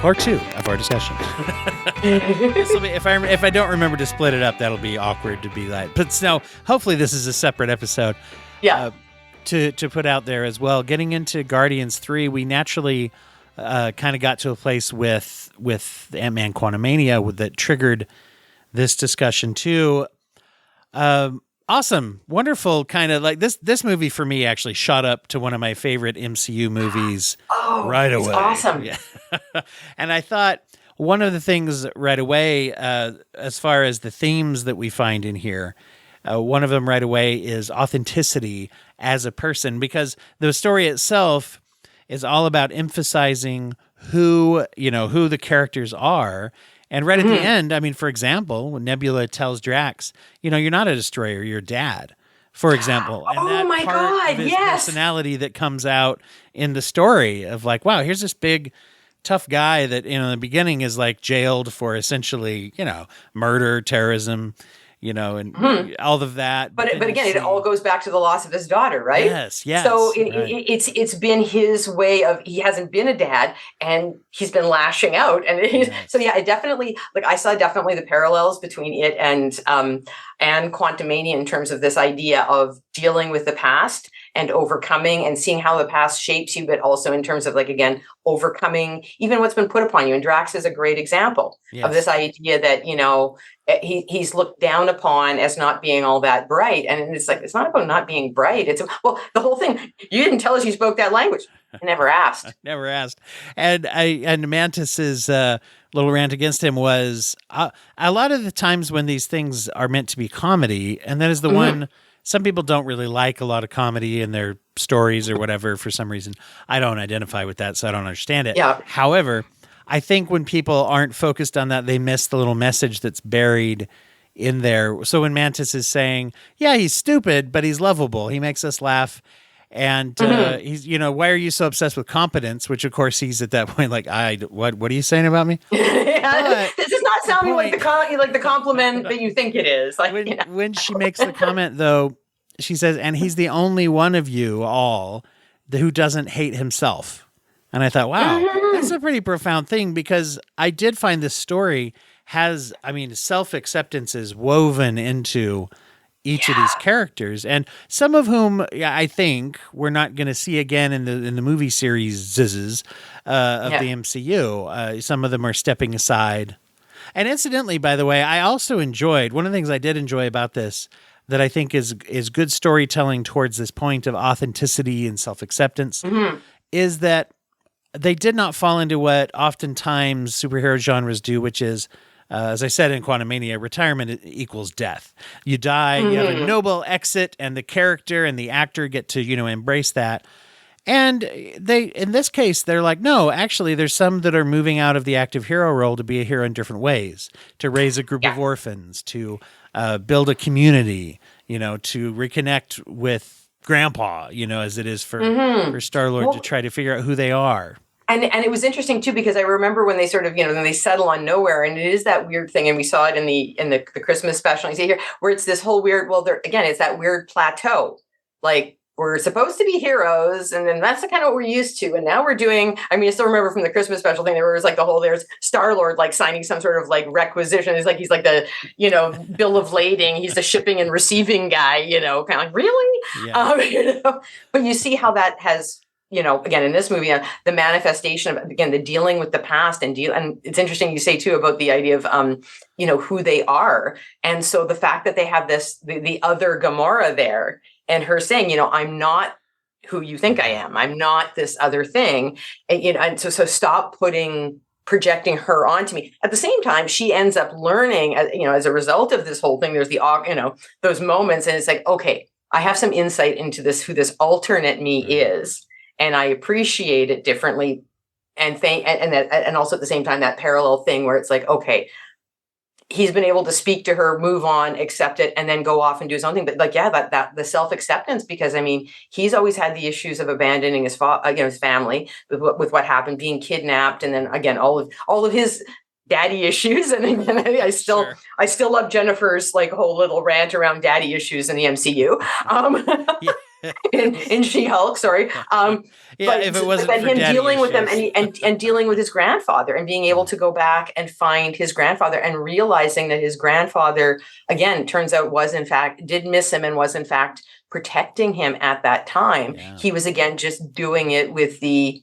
or 2 of our discussions. This will be, if I don't remember to split it up, that'll be awkward to be like. But no, hopefully this is a separate episode. Yeah. To put out there as well. Getting into Guardians 3, we naturally kind of got to a place with Ant-Man Quantumania that triggered this discussion too. Awesome, wonderful, kind of like this movie for me actually shot up to one of my favorite MCU movies right away. It's awesome. Yeah. And I thought one of the things right away, as far as the themes that we find in here, one of them right away is authenticity as a person, because the story itself is all about emphasizing who the characters are. And right at the end, I mean, for example, when Nebula tells Drax, you're not a destroyer, you're dad, for example. And that part of his personality that comes out in the story of like, wow, here's this big, tough guy that, in the beginning is like jailed for essentially, murder, terrorism, and all of that. But again, it all goes back to the loss of his daughter, right? Yes. So it's been his way of, he hasn't been a dad and he's been lashing out. And so, yeah, it definitely, like I saw definitely the parallels between it and Quantumania in terms of this idea of dealing with the past and overcoming and seeing how the past shapes you, but also in terms of, like, again, overcoming even what's been put upon you. And Drax is a great example of this idea that, he's looked down upon as not being all that bright. And it's like, it's not about not being bright. It's, well, the whole thing, you didn't tell us you spoke that language. I never asked. Never asked. And Mantis's little rant against him was a lot of the times when these things are meant to be comedy, and that is the one, some people don't really like a lot of comedy in their stories or whatever for some reason. I don't identify with that, so I don't understand it. Yeah. However, I think when people aren't focused on that, they miss the little message that's buried in there. So when Mantis is saying, yeah, he's stupid, but he's lovable, he makes us laugh. And he's, why are you so obsessed with competence? Which, of course, he's at that point like, what are you saying about me? This is not sounding like the compliment that you think it is. Like, when she makes the comment, though, she says, and he's the only one of you all who doesn't hate himself. And I thought, wow, that's a pretty profound thing, because I did find this story has, self-acceptance is woven into each of these characters, and some of whom I think we're not going to see again in the movie series of the MCU. Some of them are stepping aside. And incidentally, by the way, I also enjoyed, one of the things I did enjoy about this that I think is good storytelling towards this point of authenticity and self-acceptance is that they did not fall into what oftentimes superhero genres do, which is, as I said in Quantumania, retirement equals death. You die, you have a noble exit, and the character and the actor get to, embrace that. And in this case, they're like, no, actually, there's some that are moving out of the active hero role to be a hero in different ways, to raise a group of orphans, to build a community, to reconnect with Grandpa, as it is for Star-Lord to try to figure out who they are. And it was interesting too, because I remember when they sort of, when they settle on nowhere, and it is that weird thing, and we saw it in the Christmas special, you see here, where it's this whole weird, it's that weird plateau. Like, we're supposed to be heroes, and then that's the kind of what we're used to. And now we're doing, I still remember from the Christmas special thing, there was like there's Star-Lord like signing some sort of like requisition. He's like the, bill of lading. He's the shipping and receiving guy, kind of like, really? Yeah. But you see how that has, again, in this movie, the manifestation of, again, the dealing with the past and it's interesting you say too about the idea of, who they are. And so the fact that they have the other Gamora there, and her saying, I'm not who you think I am. I'm not this other thing. And, and so stop projecting her onto me. At the same time, she ends up learning, as a result of this whole thing, there's those moments, and it's like, okay, I have some insight into who this alternate me is. And I appreciate it differently, and also at the same time that parallel thing where it's like, okay, he's been able to speak to her, move on, accept it, and then go off and do his own thing. But that the self-acceptance, because he's always had the issues of abandoning his his family with what happened, being kidnapped, and then again all of his daddy issues. And again, I still love Jennifer's like whole little rant around daddy issues in the MCU. in She-Hulk, sorry. Yeah, if it wasn't for him daddy dealing with them issues. and dealing with his grandfather and being able to go back and find his grandfather and realizing that his grandfather, again, turns out did miss him and was in fact protecting him at that time. Yeah. He was, again, just doing it with the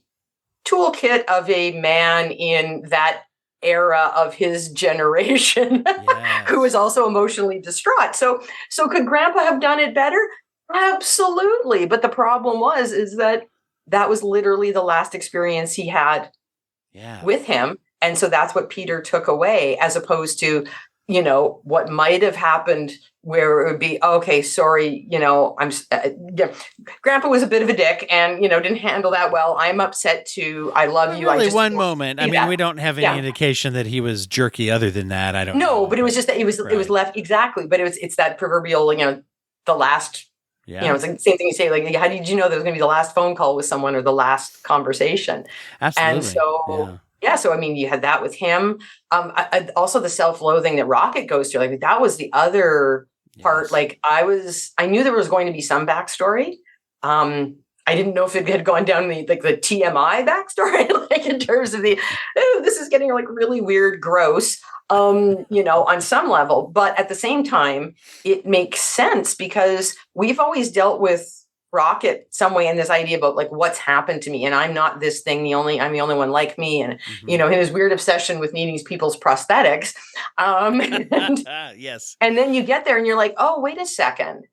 toolkit of a man in that era of his generation who was also emotionally distraught. So could Grandpa have done it better? Absolutely. But the problem is that was literally the last experience he had with him. And so that's what Peter took away, as opposed to, what might have happened where it would be, okay, sorry, Grandpa was a bit of a dick and, didn't handle that well. I'm upset too. I love you. Really, I just one moment. I mean, we don't have any indication that he was jerky other than that. I don't know. No, but it was just that it was left. Exactly. But it's that proverbial, the last, it's like the same thing you say, like, how did you know there was going to be the last phone call with someone or the last conversation? Absolutely. And so, so, I mean, you had that with him. Also the self-loathing that Rocket goes through, like that was the other part. Like I knew there was going to be some backstory. I didn't know if it had gone down the TMI backstory, like in terms of this is getting like really weird, gross, on some level. But at the same time, it makes sense because we've always dealt with Rocket some way in this idea about like what's happened to me, and I'm not this thing. I'm the only one like me, and his weird obsession with needing people's prosthetics. Yes. And then you get there, and you're like, oh, wait a second.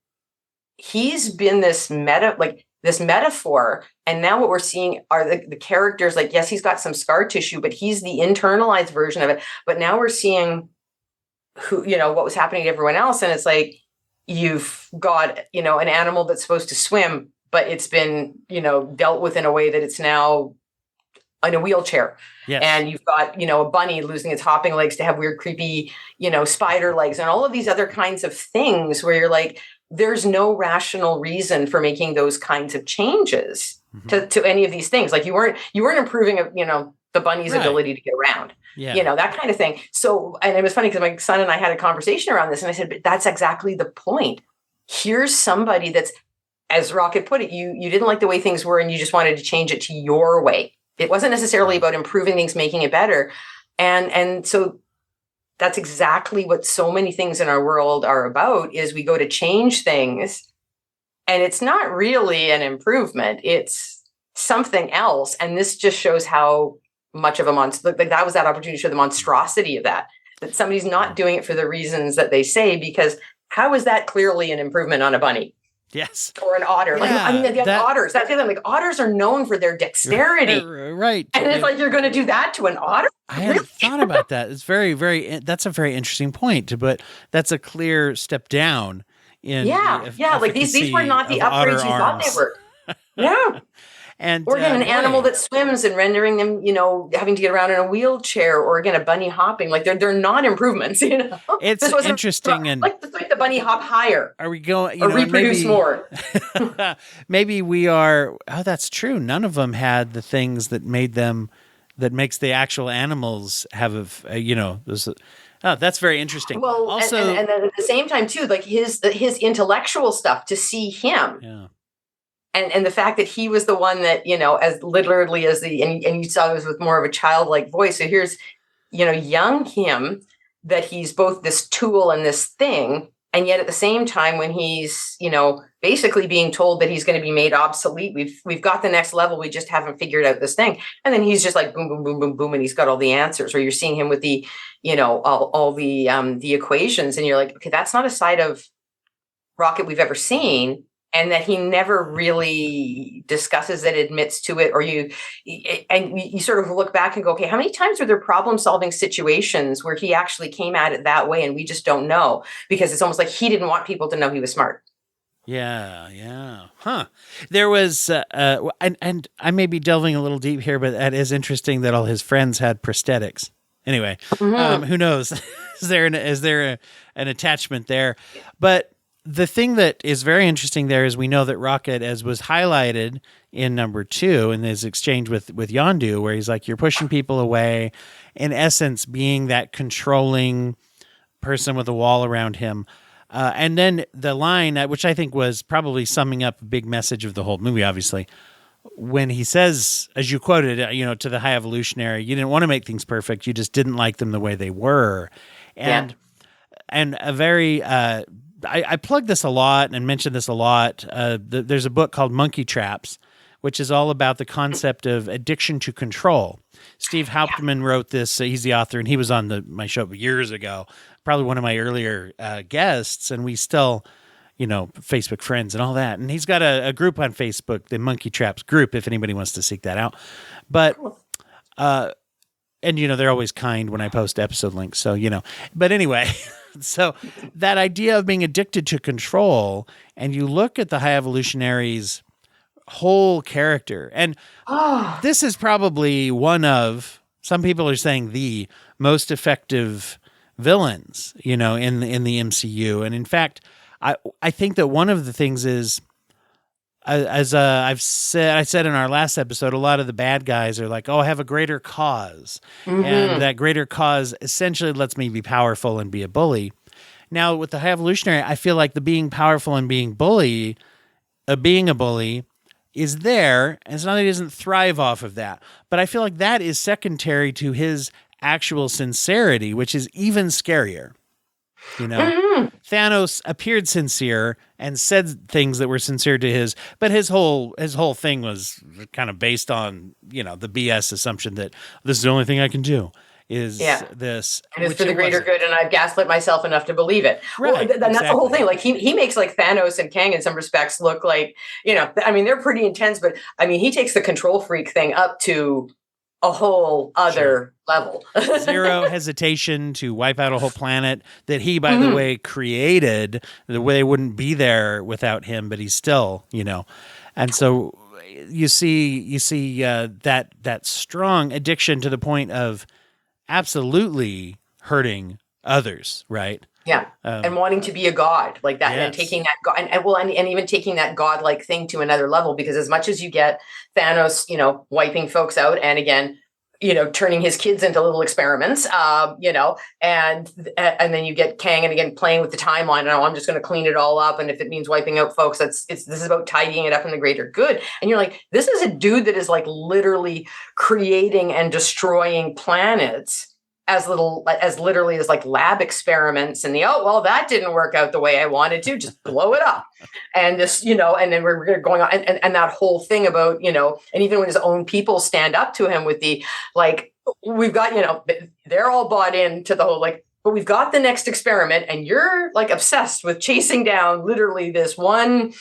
He's been this metaphor, and now what we're seeing are the characters. Like, yes, he's got some scar tissue, but he's the internalized version of it. But now we're seeing what was happening to everyone else, and it's like, you've got, an animal that's supposed to swim, but it's been, dealt with in a way that it's now in a wheelchair. Yes. And you've got, a bunny losing its hopping legs to have weird, creepy, spider legs and all of these other kinds of things where you're like, there's no rational reason for making those kinds of changes to any of these things. Like you weren't improving, the bunny's ability to get around. Yeah. That kind of thing. So, and it was funny because my son and I had a conversation around this, and I said, but that's exactly the point. Here's somebody that's, as Rocket put it, you didn't like the way things were and you just wanted to change it to your way. It wasn't necessarily about improving things, making it better. And so that's exactly what so many things in our world are about, is we go to change things and it's not really an improvement. It's something else. And this just shows how much of a monster, like that was that opportunity to show the monstrosity of that somebody's not doing it for the reasons that they say, because how is that clearly an improvement on a bunny? Yes. Or an otter. Otters. That's the thing. Like otters are known for their dexterity. Right. And it's like, you're going to do that to an otter? I hadn't thought about that. It's that's a very interesting point, but that's a clear step down in like these were not the upgrades you thought they were. Yeah. And or again, an animal that swims and rendering them, having to get around in a wheelchair, or again, a bunny hopping. Like they're not improvements, It's interesting. And like the bunny hop higher. Are we going, or reproduce more? Maybe we are. Oh, that's true. None of them had the things that makes the actual animals have that's very interesting. Well, also, and then at the same time too, like his intellectual stuff, to see him. Yeah. And the fact that he was the one that, as literally as and you saw it was with more of a childlike voice. So here's, young him, that he's both this tool and this thing. And yet at the same time, when he's, basically being told that he's going to be made obsolete, we've got the next level. We just haven't figured out this thing. And then he's just like, boom, boom, boom, boom, boom. And he's got all the answers. Or you're seeing him with the, all the equations. And you're like, okay, that's not a side of Rocket we've ever seen. And that he never really discusses it, admits to it, or you sort of look back and go, okay, how many times were there problem-solving situations where he actually came at it that way and we just don't know, because it's almost like he didn't want people to know he was smart. Yeah. Huh. There was, and I may be delving a little deep here, but that is interesting that all his friends had prosthetics. Anyway, who knows? Is there an attachment there? But the thing that is very interesting there is we know that Rocket, as was highlighted in number 2 in his exchange with Yondu, where he's like, you're pushing people away, in essence being that controlling person with a wall around him. And then the line, which I think was probably summing up a big message of the whole movie, obviously, when he says, as you quoted, to the high evolutionary, you didn't want to make things perfect. You just didn't like them the way they were. And a very, I plug this a lot and mention this a lot. There's a book called Monkey Traps, which is all about the concept of addiction to control. Steve Hauptman wrote this. He's the author, and he was on my show years ago, probably one of my earlier guests, and we still, Facebook friends and all that. And he's got a group on Facebook, the Monkey Traps group, if anybody wants to seek that out. But, and, they're always kind when I post episode links. So, but anyway, so that idea of being addicted to control, and you look at the high evolutionaries' whole character, and this is probably one of, some people are saying, the most effective villains, in the MCU. And in fact, I think that one of the things is, as I said in our last episode, a lot of the bad guys are like, I have a greater cause. And that greater cause essentially lets me be powerful and be a bully. Now, with the high evolutionary, I feel like the being powerful and being a bully is there. And it's not that he doesn't thrive off of that. But I feel like that is secondary to his actual sincerity, which is even scarier. Thanos appeared sincere and said things that were sincere to his, but his whole thing was kind of based on, the BS assumption that this is the only thing I can do is this. And it's for the greater good, and I've gaslit myself enough to believe it. Right. Well, that's the whole thing. Like he makes like Thanos and Kang in some respects look like, they're pretty intense, but he takes the control freak thing up to a whole other level. Zero hesitation to wipe out a whole planet that he, by the way, created. The way they wouldn't be there without him, but he's still, And so you see that strong addiction to the point of absolutely hurting others, right? Yeah, and wanting to be a god like that, and taking that god, and even taking that godlike thing to another level. Because as much as you get Thanos, wiping folks out, and again, turning his kids into little experiments, and then you get Kang, and again playing with the timeline. Oh, I'm just going to clean it all up, and if it means wiping out folks, this is about tidying it up in the greater good. And you're like, this is a dude that is like literally creating and destroying planets as literally as like lab experiments, and that didn't work out the way I wanted to, just blow it up. And this, and then we're going on, and that whole thing about, and even when his own people stand up to him with the, like, we've got, they're all bought into the whole, like, but we've got the next experiment, and you're like obsessed with chasing down literally this one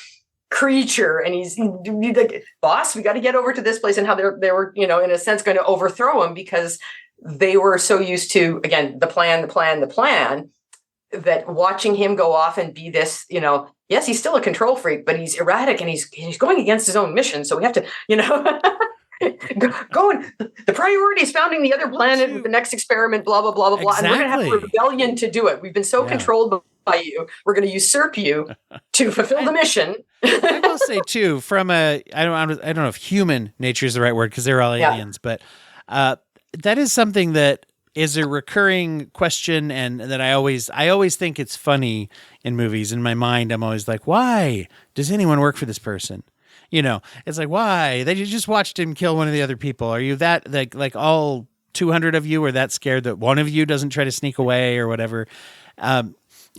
creature, and he's like, boss, we got to get over to this place, and how they were, in a sense going to overthrow him because they were so used to, again, the plan, that watching him go off and be this, yes, he's still a control freak, but he's erratic, and he's going against his own mission. So we have to, the priority is founding the other planet with the next experiment, blah, blah, blah, blah, blah. Exactly. And we're going to have a rebellion to do it. We've been so controlled by you. We're going to usurp you to fulfill the mission. I will say too, from I don't know if human nature is the right word, because they're all aliens, but that is something that is a recurring question, and that I always think it's funny in movies. In my mind, I'm always like, why does anyone work for this person? It's like, why? They just watched him kill one of the other people. Are you that, like all 200 of you are that scared that one of you doesn't try to sneak away or whatever?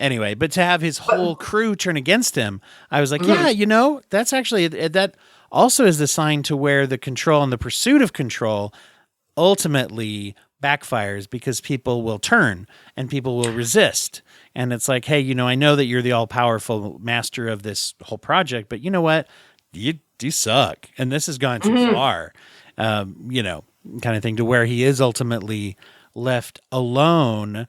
Anyway, but to have his whole crew turn against him, I was like, that's actually, that also is the sign to where the control and the pursuit of control ultimately backfires, because people will turn and people will resist. And it's like, hey, I know that you're the all-powerful master of this whole project, but you know what? You suck. And this has gone too far, kind of thing, to where he is ultimately left alone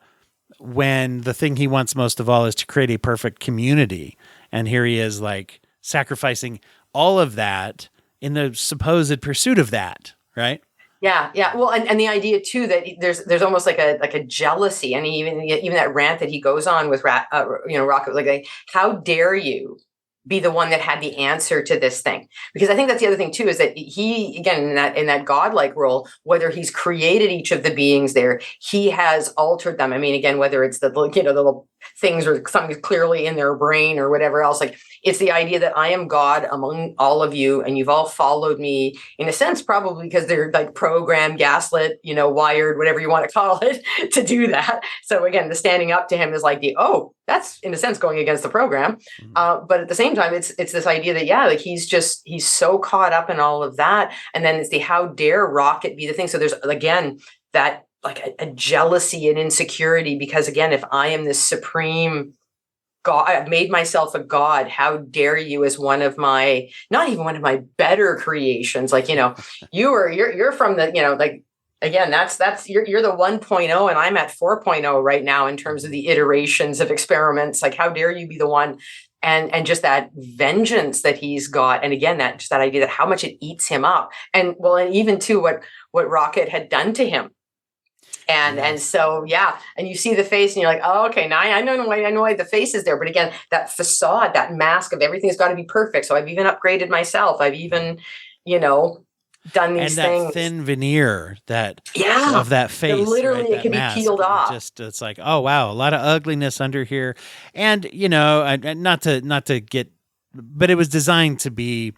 when the thing he wants most of all is to create a perfect community. And here he is, like, sacrificing all of that in the supposed pursuit of that, right? Yeah. Well, and the idea too that there's almost like a jealousy, and even that rant that he goes on with Rocket, like, how dare you be the one that had the answer to this thing? Because I think that's the other thing too, is that he, again, in that godlike role, whether he's created each of the beings there, he has altered them. I mean, again, whether it's the little things or something's clearly in their brain or whatever else. Like, it's the idea that I am God among all of you, and you've all followed me in a sense, probably because they're like programmed, gaslit, wired, whatever you want to call it, to do that. So again, the standing up to him is like that's in a sense going against the program. But at the same time, it's this idea that, like he's so caught up in all of that. And then it's the how dare Rocket be the thing. So there's again that like a jealousy and insecurity, because again, if I am this supreme God, I've made myself a God. How dare you, as one of my, not even one of my better creations, like, you're from the, like, again, that's you're the 1.0 and I'm at 4.0 right now in terms of the iterations of experiments. Like, how dare you be the one? And just that vengeance that he's got. And again, that idea that how much it eats him up. And even too, what Rocket had done to him. And so, and you see the face and you're like, oh, okay, now I know why the face is there. But again, that facade, that mask of everything's got to be perfect. So I've even upgraded myself. I've even, done these things. And that thin veneer of that face. Literally, right, it can mask, be peeled off. It's like, oh, wow, a lot of ugliness under here. And, not to get, but it was designed to be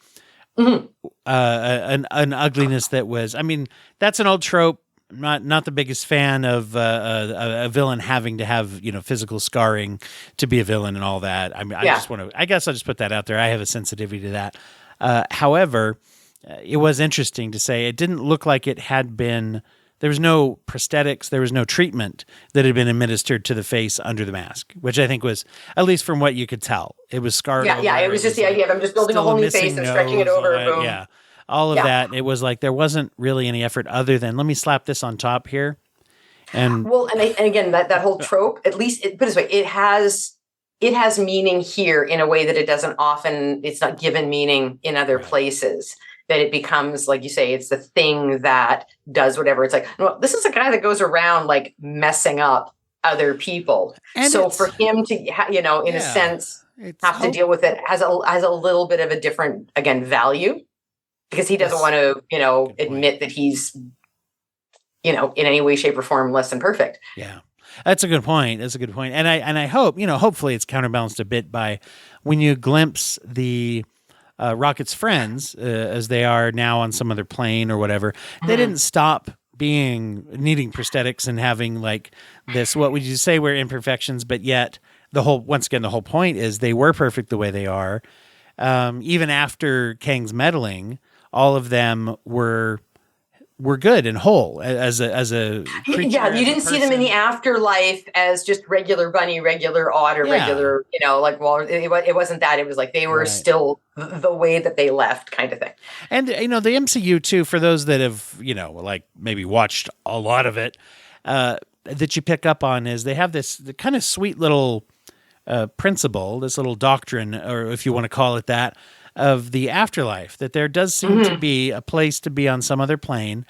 an ugliness that was, I mean, that's an old trope. Not the biggest fan of a villain having to have physical scarring to be a villain and all that. I mean, I guess I'll just put that out there. I have a sensitivity to that. However, it was interesting to say it didn't look like it had been. There was no prosthetics. There was no treatment that had been administered to the face under the mask, which I think was, at least from what you could tell, it was scarred. Yeah, it was just the idea of I'm just building a whole new face and stretching it over. Boom. Yeah. All of that, it was like there wasn't really any effort other than let me slap this on top here, and again that whole trope, at least put it this way, it has meaning here in a way that it doesn't often. It's not given meaning in other places. That it becomes, like you say, it's the thing that does whatever. It's like, well, this is a guy that goes around like messing up other people. And so for him to, in a sense, have to deal with it has a little bit of a different, again, value. Because he doesn't want to, admit that he's, in any way, shape, or form less than perfect. Yeah, that's a good point. And I hope, hopefully it's counterbalanced a bit by when you glimpse the Rocket's friends as they are now on some other plane or whatever. They didn't stop needing prosthetics and having like this. What would you say were imperfections? But yet the whole point is they were perfect the way they are. Even after Kang's meddling, all of them were good and whole as a creature. Yeah, you didn't see them in the afterlife as just regular bunny, regular otter, regular, like Waller. It wasn't that. It was like they were still the way that they left, kind of thing. And the MCU too, for those that have like maybe watched a lot of it, that you pick up on is they have the kind of sweet little principle, this little doctrine, or if you want to call it that, of the afterlife, that there does seem to be a place to be on some other plane.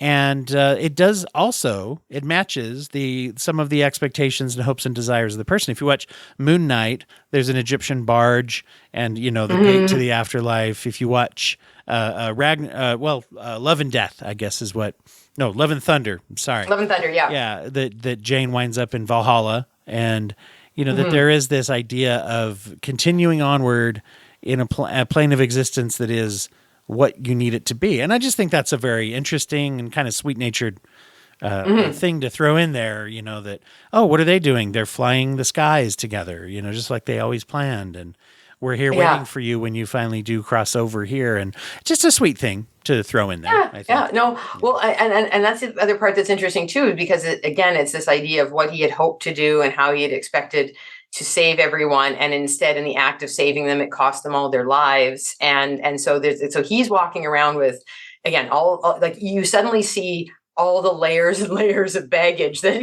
And it does also, it matches some of the expectations and hopes and desires of the person. If you watch Moon Knight, there's an Egyptian barge and, the gate to the afterlife. If you watch Love and Death, I guess is what, no, Love and Thunder, I'm sorry. Love and Thunder, yeah. Yeah, that Jane winds up in Valhalla. And, that there is this idea of continuing onward in a plane of existence that is what you need it to be. And I just think that's a very interesting and kind of sweet-natured thing to throw in there, that, oh, what are they doing? They're flying the skies together, just like they always planned. And we're here waiting for you when you finally do cross over here. And just a sweet thing to throw in there. I think. Yeah, no. Well, and that's the other part that's interesting too, because it's this idea of what he had hoped to do and how he had expected to save everyone, and instead, in the act of saving them, it cost them all their lives. And so he's walking around with, again, all like you suddenly see all the layers and layers of baggage that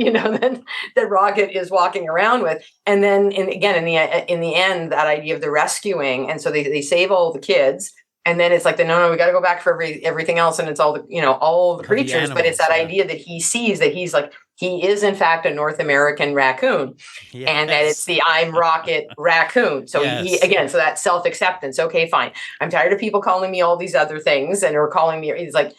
that Rocket is walking around with, and then in the end, that idea of the rescuing, and so they save all the kids. And then it's like, no, we got to go back for everything else. And it's all all the creatures, animals, but it's that idea that he sees that he's like, he is in fact a North American raccoon, and that it's the I'm Rocket raccoon. So so that self-acceptance. Okay, fine. I'm tired of people calling me all these other things or calling me, it's like,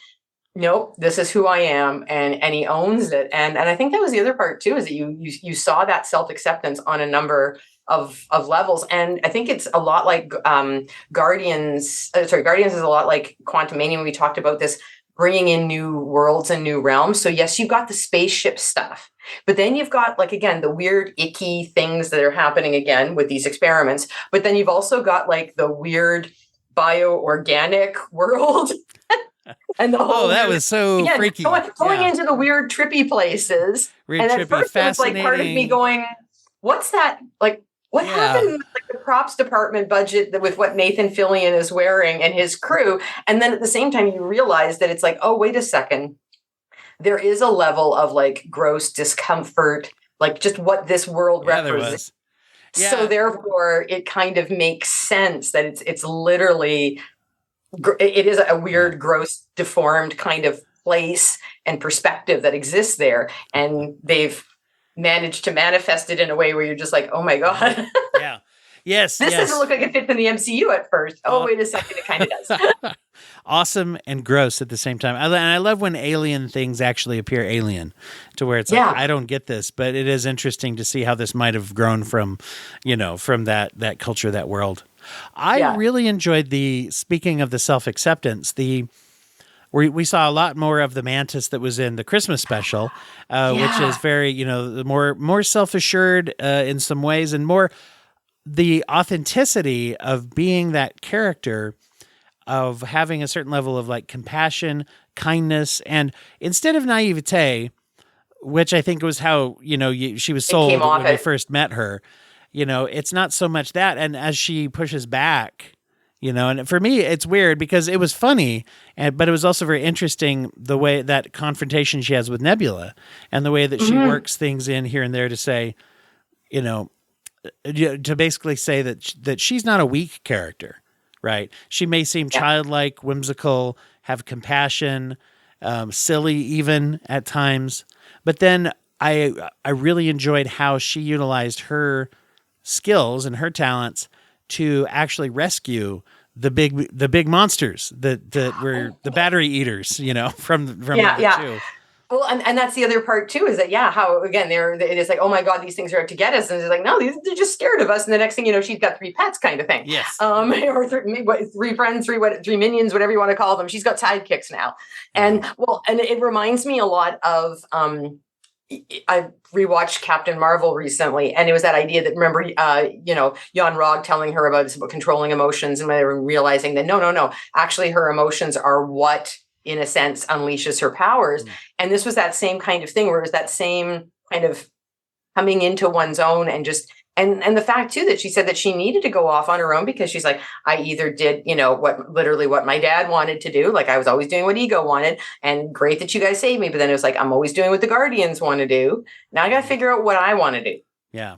nope, this is who I am, and he owns it. And I think that was the other part too, is that you saw that self-acceptance on a number of levels. And I think it's a lot like Guardians is a lot like Quantumania when we talked about this, bringing in new worlds and new realms. So yes, you've got the spaceship stuff, but then you've got, like, again, the weird icky things that are happening again with these experiments, but then you've also got like the weird bioorganic world. And the whole that was so freaky. Going into the weird trippy places. Weird, and trippy, at first it was like part of me going, what's that? Like, what happened with like the props department budget with what Nathan Fillion is wearing and his crew? And then at the same time, you realize that it's like, oh, wait a second. There is a level of like gross discomfort, like just what this world represents. Yeah. So therefore, it kind of makes sense that it's literally, it is a weird, gross, deformed kind of place and perspective that exists there. And they've managed to manifest it in a way where you're just like, oh my God. Yeah. Yes. This doesn't look like it fits in the MCU at first. Oh, wait a second. It kind of does. Awesome and gross at the same time. And I love when alien things actually appear alien, to where it's like, I don't get this, but it is interesting to see how this might have grown from, from that culture, that world. I really enjoyed speaking of the self-acceptance, we saw a lot more of the mantis that was in the Christmas special, which is very, more self-assured in some ways, and more the authenticity of being that character, of having a certain level of like compassion, kindness, and instead of naivete, which I think was how, she was sold when we first met her, it's not so much that. And as she pushes back, and for me, it's weird because it was funny, but it was also very interesting the way that confrontation she has with Nebula and the way that she works things in here and there to say, to basically say that she's not a weak character, right? She may seem childlike, whimsical, have compassion, silly even at times, but then I really enjoyed how she utilized her skills and her talents to actually rescue the big monsters that were the battery eaters, from the two. Well, and that's the other part too, is that, how, again, it is like, oh my God, these things are out to get us. And it's like, no, they're just scared of us. And the next thing she's got 3 pets kind of thing. Yes. Or 3 friends, 3 minions, whatever you want to call them. She's got sidekicks now. And and it reminds me a lot of, I rewatched Captain Marvel recently, and it was that idea that, remember, Jan Rog telling her about controlling emotions, and realizing that no, actually her emotions are what, in a sense, unleashes her powers. And this was that same kind of thing, where it was that same kind of coming into one's own, and just, and the fact too, that she said that she needed to go off on her own, because she's like, I either did, what my dad wanted to do. Like, I was always doing what Ego wanted, and great that you guys saved me. But then it was like, I'm always doing what the Guardians want to do. Now I got to figure out what I want to do. Yeah.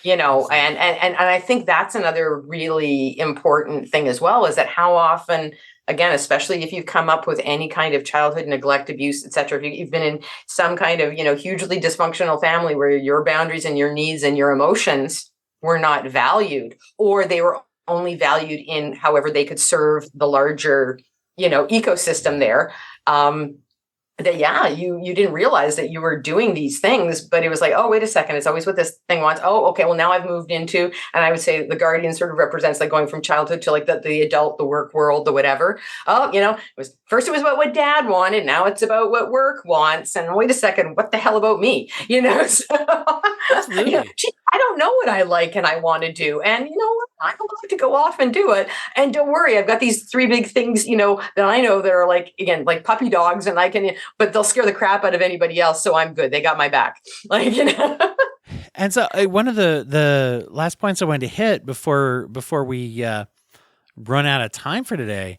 And I think that's another really important thing as well, is that how often, again, especially if you've come up with any kind of childhood neglect, abuse, et cetera, if you've been in some kind of, hugely dysfunctional family where your boundaries and your needs and your emotions were not valued, or they were only valued in however they could serve the larger, ecosystem there. That you didn't realize that you were doing these things, but it was like, oh, wait a second, it's always what this thing wants. Oh, okay, well, now I've moved into, and I would say the Guardian sort of represents like going from childhood to like the adult, the work world, the whatever. Oh, it was about what dad wanted, now it's about what work wants. And wait a second, what the hell about me? So, I don't know what I like and I want to do, and I'm allowed to go off and do it. And don't worry, I've got these 3 big things, that I know that are like, again, like puppy dogs, and I can, but they'll scare the crap out of anybody else. So I'm good. They got my back. And so one of the last points I wanted to hit before we run out of time for today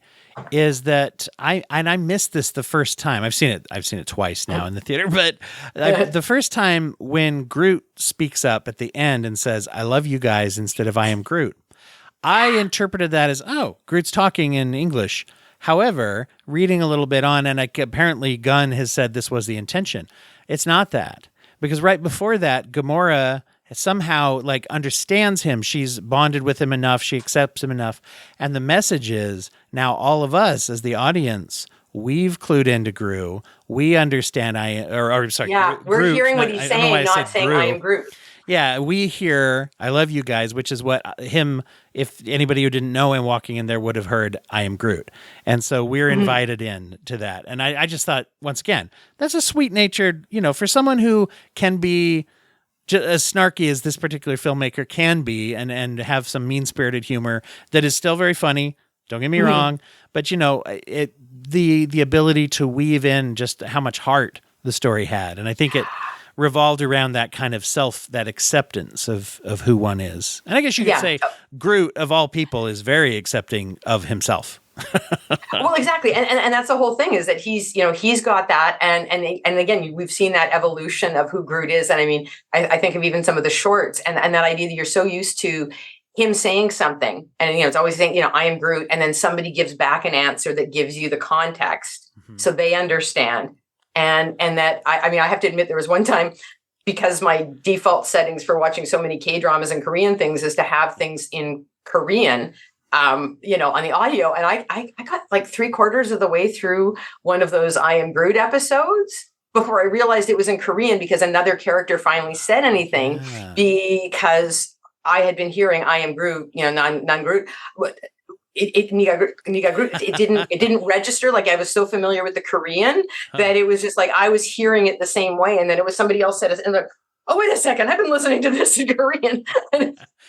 is that I missed this the first time. I've seen it twice now in the theater, but the first time when Groot speaks up at the end and says, "I love you guys," instead of "I am Groot," I interpreted that as, oh, Groot's talking in English. However, reading a little bit on, and apparently Gunn has said this was the intention. It's not that, because right before that, Gamora somehow like understands him. She's bonded with him enough. She accepts him enough. And the message is, now all of us as the audience we've clued into Gru. We understand Yeah, we're Groot. hearing what he's I don't know why saying, I not said saying I am Groot. Yeah, we hear "I love you guys," which is what him. If anybody who didn't know him walking in there would have heard "I am Groot," and so we're invited in to that. And I just thought, once again, that's a sweet natured, for someone who can be as snarky as this particular filmmaker can be, and have some mean spirited humor that is still very funny. Don't get me wrong, but the ability to weave in just how much heart the story had, and I think it revolved around that kind of that acceptance of who one is. And I guess you could say Groot, of all people, is very accepting of himself. Well, exactly. And that's the whole thing, is that he's got that. And again, we've seen that evolution of who Groot is. And I mean, I think of even some of the shorts and that idea that you're so used to him saying something, and it's always saying, I am Groot, and then somebody gives back an answer that gives you the context so they understand. And that I mean, I have to admit, there was one time, because my default settings for watching so many K-dramas and Korean things is to have things in Korean, on the audio. And I got like 3/4 of the way through one of those I Am Groot episodes before I realized it was in Korean, because another character finally said anything, because I had been hearing I am Groot, non Groot. It didn't register. Like, I was so familiar with the Korean that it was just like I was hearing it the same way, and then it was somebody else said it, and like, oh, wait a second, I've been listening to this in Korean.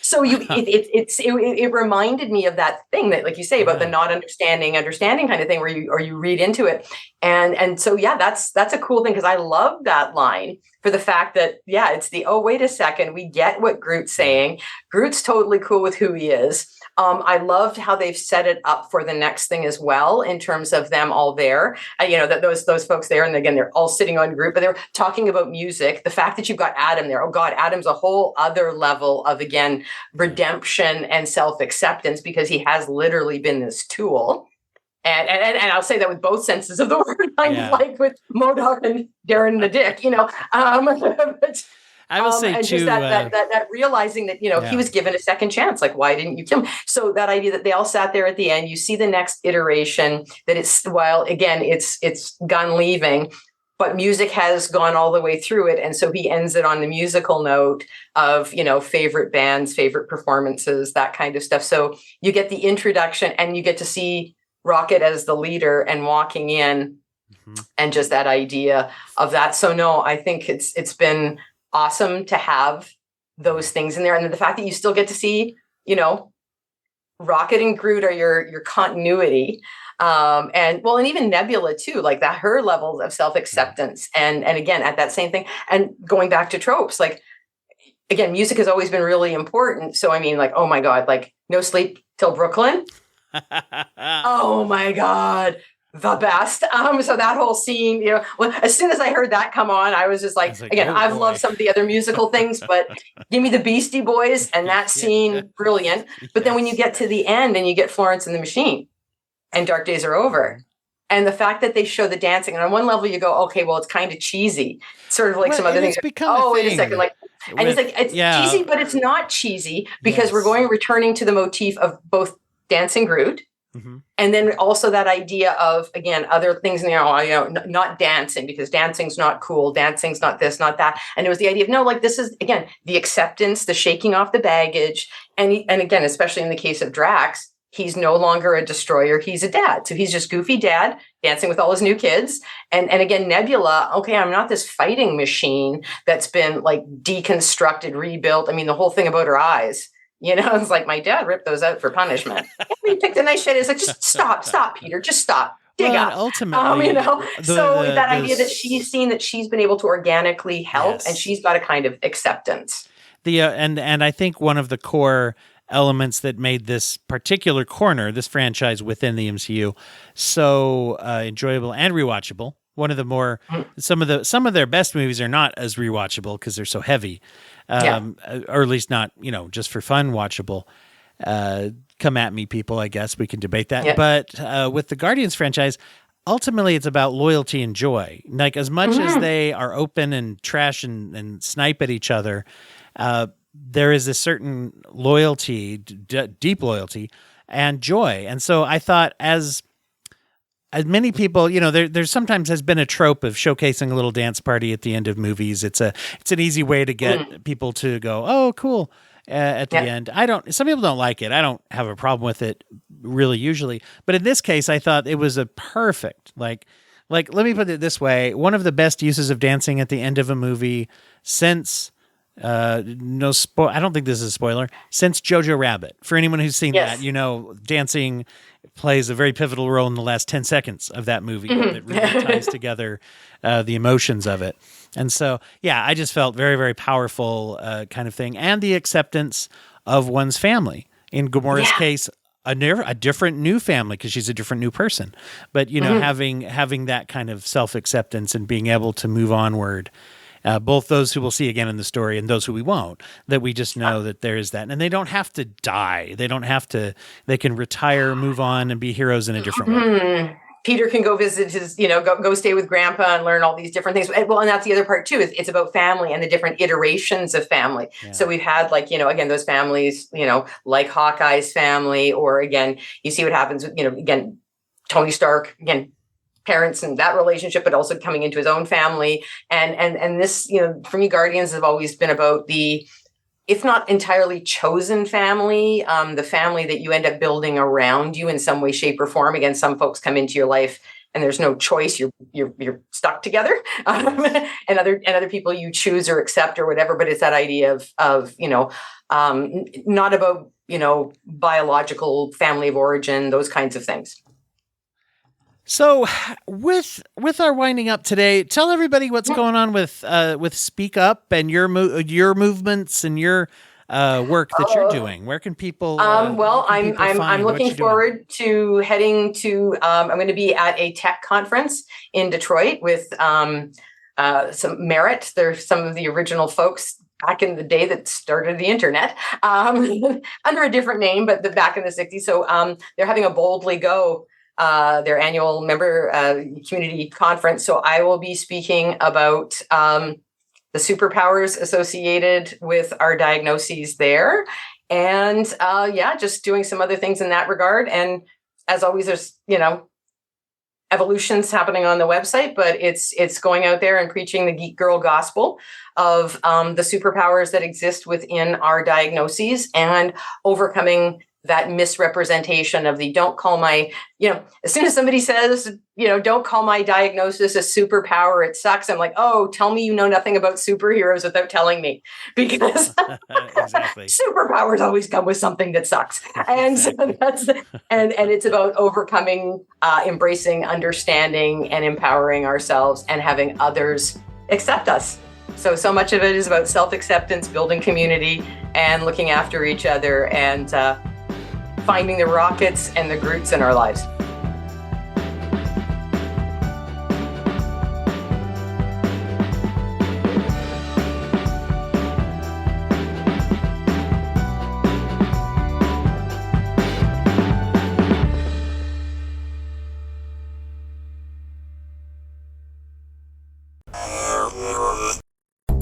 So it reminded me of that thing that, like you say, about the not understanding kind of thing, where you read into it, and so that's a cool thing, because I love that line for the fact that it's the, oh, wait a second, we get what Groot's saying. Groot's totally cool with who he is. I loved how they've set it up for the next thing as well, in terms of them all there. That those folks there, and again, they're all sitting on Groot, but they're talking about music. The fact that you've got Adam there, oh God, Adam's a whole other level of, again, redemption and self-acceptance, because he has literally been this tool. And I'll say that with both senses of the word, like with MODOK and Darren the Dick, but, I will say and too, just that realizing that, he was given a second chance. Like, why didn't you kill him? So that idea that they all sat there at the end, you see the next iteration, that it's Gunn leaving, but music has gone all the way through it. And so he ends it on the musical note of, favorite bands, favorite performances, that kind of stuff. So you get the introduction, and you get to see Rocket as the leader and walking in, and just that idea of that. So no, I think it's been awesome to have those things in there, and the fact that you still get to see, Rocket and Groot are your continuity, and even Nebula too, like that, her levels of self-acceptance, and again at that same thing, and going back to tropes, like, again, music has always been really important. So I mean, like, oh my God, like No Sleep Till Brooklyn. Oh my God, the best. So that whole scene, as soon as I heard that come on, I was just like, again, oh, I've boy. loved some of the other musical things, but give me the Beastie Boys and that scene, brilliant. But then when you get to the end and you get Florence and the Machine and Dark Days Are Over, and the fact that they show the dancing, and on one level you go, okay, well, it's kind of cheesy. It's sort of like some other things. Oh, wait a second, like, and it's like, it's cheesy, but it's not cheesy, because we're returning to the motif of both Dancing Groot, and then also that idea of, again, other things in there, not dancing, because dancing's not cool, dancing's not this, not that. And it was the idea of, no, like, this is, again, the acceptance, the shaking off the baggage, and again, especially in the case of Drax, he's no longer a destroyer, he's a dad. So he's just goofy dad dancing with all his new kids. And again, Nebula, okay, I'm not this fighting machine that's been like deconstructed, rebuilt. I mean, the whole thing about her eyes, it's like, my dad ripped those out for punishment. He picked a nice shade. It's like, just stop, Peter, just stop. Dig up. Ultimately, that idea that she's seen that she's been able to organically help, and she's got a kind of acceptance. And I think one of the core elements that made this particular corner, this franchise within the MCU, so enjoyable and rewatchable. One of the more, some of their best movies are not as rewatchable because they're so heavy, or at least not, just for fun watchable. Come at me, people. I guess we can debate that. Yeah. But with the Guardians franchise, ultimately it's about loyalty and joy. Like, as much as they are open and trash and snipe at each other, there is a certain loyalty, deep loyalty and joy. And so I thought, as many people, there's sometimes has been a trope of showcasing a little dance party at the end of movies. It's an easy way to get people to go, oh, cool. At the end, some people don't like it. I don't have a problem with it really usually, but in this case, I thought it was a perfect, like, let me put it this way. One of the best uses of dancing at the end of a movie since, I don't think this is a spoiler, since Jojo Rabbit. For anyone who's seen that, dancing plays a very pivotal role in the last 10 seconds of that movie that really ties together the emotions of it. And so, I just felt very, very powerful kind of thing. And the acceptance of one's family. In Gamora's case, a different new family because she's a different new person. But, having that kind of self-acceptance and being able to move onward, both those who we'll see again in the story and those who we won't, that we just know that there is that. And they don't have to die. They can retire, move on, and be heroes in a different way. Peter can go visit his, go stay with grandpa and learn all these different things. Well, and that's the other part too, is it's about family and the different iterations of family. Yeah. So we've had again, those families, like Hawkeye's family, or again, you see what happens with, again, Tony Stark, again, parents and that relationship, but also coming into his own family. And this, for me, Guardians have always been about it's not entirely chosen family, the family that you end up building around you in some way, shape, or form. Again, some folks come into your life and there's no choice; you're stuck together, and other people you choose or accept or whatever. But it's that idea of not about biological family of origin, those kinds of things. So with our winding up today, tell everybody what's going on with Speak Up and your movements and your work that you're doing. Where can people? I'm looking forward to heading to. I'm going to be at a tech conference in Detroit with some Merit. They're some of the original folks back in the day that started the internet under a different name, but back in the 60s. So they're having a Boldly Go. Their annual member community conference. So I will be speaking about the superpowers associated with our diagnoses there. And just doing some other things in that regard. And as always, there's, evolutions happening on the website, but it's going out there and preaching the geek girl gospel of the superpowers that exist within our diagnoses and overcoming that misrepresentation of the don't call my, as soon as somebody says, don't call my diagnosis a superpower, it sucks. I'm like, oh, tell me you know nothing about superheroes without telling me, because exactly. Superpowers always come with something that sucks. And so and it's about overcoming, embracing, understanding, and empowering ourselves and having others accept us. So much of it is about self-acceptance, building community, and looking after each other, and finding the rockets and the Groots in our lives.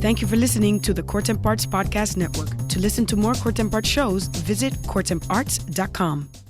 Thank you for listening to the Court and Parts Podcast Network. To listen to more Court and Parts shows, visit courtandarts.com.